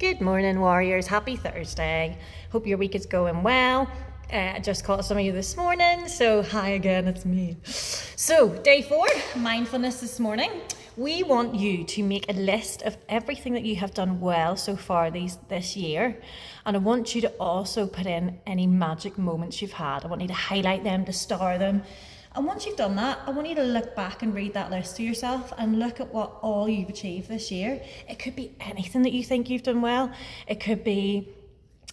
Good morning, warriors. Happy Thursday. Hope your week is going well. I just caught some of you this morning, so hi again, it's me. So, day 4, mindfulness this morning. We want you to make a list of everything that you have done well so far this year, and I want you to also put in any magic moments you've had. I want you to highlight them, to star them. And once you've done that, I want you to look back and read that list to yourself and look at what all you've achieved this year. It could be anything that you think you've done well. It could be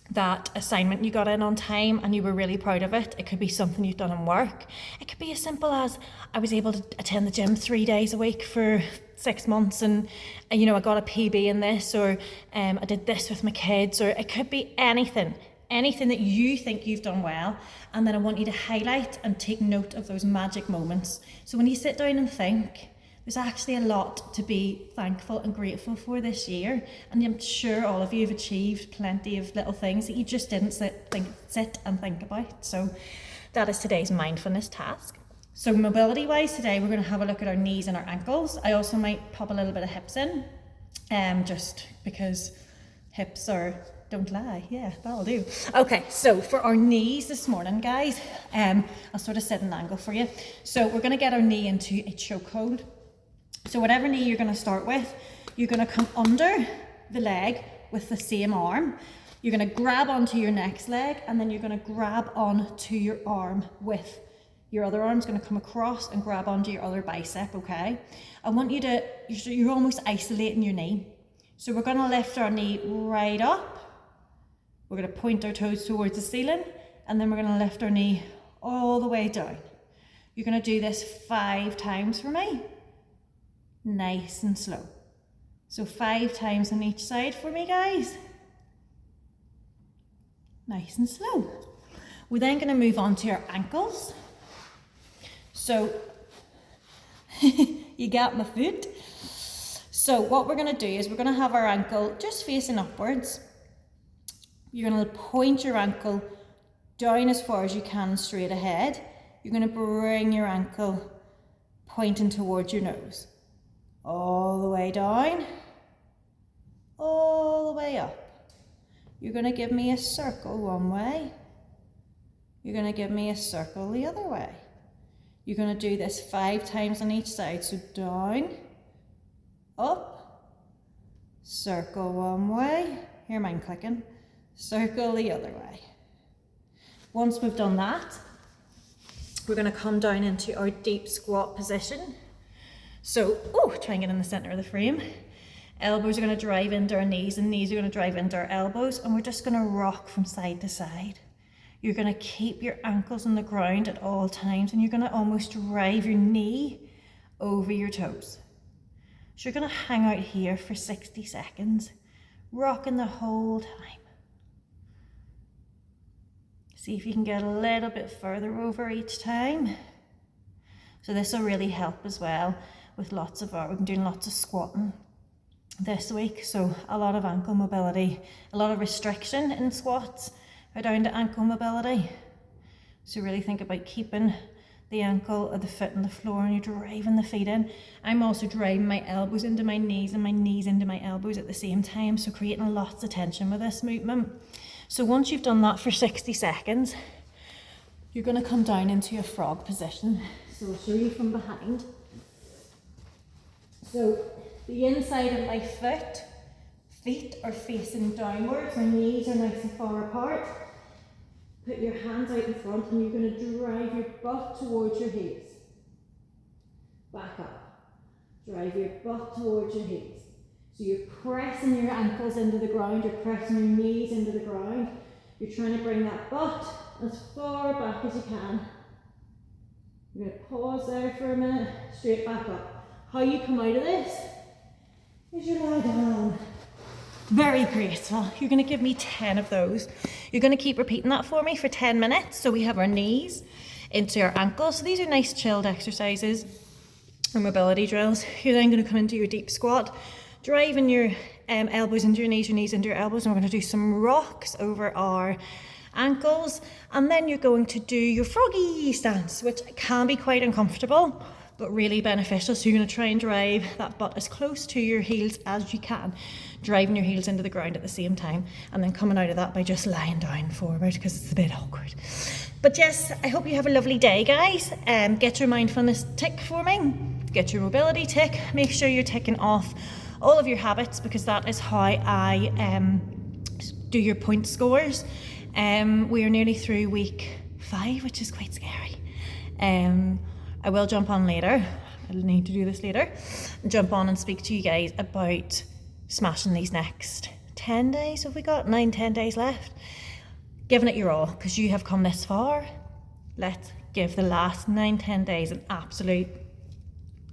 that assignment you got in on time and you were really proud of it. It could be something you've done in work. It could be as simple as I was able to attend the gym 3 days a week for 6 months and I got a PB in this, or I did this with my kids, or it could be anything that you think you've done well. And then I want you to highlight and take note of those magic moments. So when you sit down and think, there's actually a lot to be thankful and grateful for this year. And I'm sure all of you have achieved plenty of little things that you just didn't sit and think about. So that is today's mindfulness task. So mobility wise today, we're going to have a look at our knees and our ankles. I also might pop a little bit of hips in, just because hips don't lie. Yeah, that'll do. Okay, so for our knees this morning, guys, I'll sort of set an angle for you. So we're going to get our knee into a chokehold. So whatever knee you're going to start with, you're going to come under the leg with the same arm. You're going to grab onto your next leg, and then you're going to grab onto your arm with your other arm's going to come across and grab onto your other bicep, okay? I want you to, you're almost isolating your knee. So we're going to lift our knee right up. We're going to point our toes towards the ceiling, and then we're going to lift our knee all the way down. You're going to do this 5 times for me, nice and slow. So 5 times on each side for me, guys. Nice and slow. We're then going to move on to our ankles. So you got my foot. So what we're going to do is we're going to have our ankle just facing upwards. You're going to point your ankle down as far as you can straight ahead. You're going to bring your ankle pointing towards your nose. All the way down, all the way up. You're going to give me a circle one way. You're going to give me a circle the other way. You're going to do this 5 times on each side. So down, up, circle one way. Here, mine clicking. Circle the other way. Once we've done that, we're going to come down into our deep squat position. So, try and get in the center of the frame. Elbows are going to drive into our knees, and knees are going to drive into our elbows, and we're just going to rock from side to side. You're going to keep your ankles on the ground at all times, and you're going to almost drive your knee over your toes. So you're going to hang out here for 60 seconds, rocking the whole time. See if you can get a little bit further over each time. So this will really help as well with we've been doing lots of squatting this week. So a lot of ankle mobility, a lot of restriction in squats are down to ankle mobility. So really think about keeping the ankle or the foot on the floor, and you're driving the feet in. I'm also driving my elbows into my knees and my knees into my elbows at the same time. So creating lots of tension with this movement. So once you've done that for 60 seconds, you're going to come down into a frog position. So I'll show you from behind. So the inside of my feet are facing downwards. My knees are nice and far apart. Put your hands out in front, and you're going to drive your butt towards your heels. Back up. Drive your butt towards your heels. So you're pressing your ankles into the ground, you're pressing your knees into the ground. You're trying to bring that butt as far back as you can. You're going to pause there for a minute, straight back up. How you come out of this is you lie down. Very graceful. You're going to give me 10 of those. You're going to keep repeating that for me for 10 minutes. So we have our knees into our ankles. So these are nice chilled exercises or mobility drills. You're then going to come into your deep squat, driving your elbows into your knees into your elbows, and we're going to do some rocks over our ankles, and then you're going to do your froggy stance, which can be quite uncomfortable, but really beneficial. So you're going to try and drive that butt as close to your heels as you can, driving your heels into the ground at the same time, and then coming out of that by just lying down forward, because it's a bit awkward. But yes, I hope you have a lovely day, guys. Get your mindfulness tick for me, get your mobility tick, make sure you're ticking off all of your habits, because that is how I do your point scores. We are nearly through week 5, which is quite scary. I will jump on later, I'll need to do this later, jump on and speak to you guys about smashing these next 10 days. Have we got 9-10 days left? Giving it your all, because you have come this far. Let's give the last 9-10 days an absolute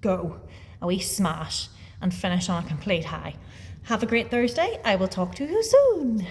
go, a wee smash, and finish on a complete high. Have a great Thursday. I will talk to you soon.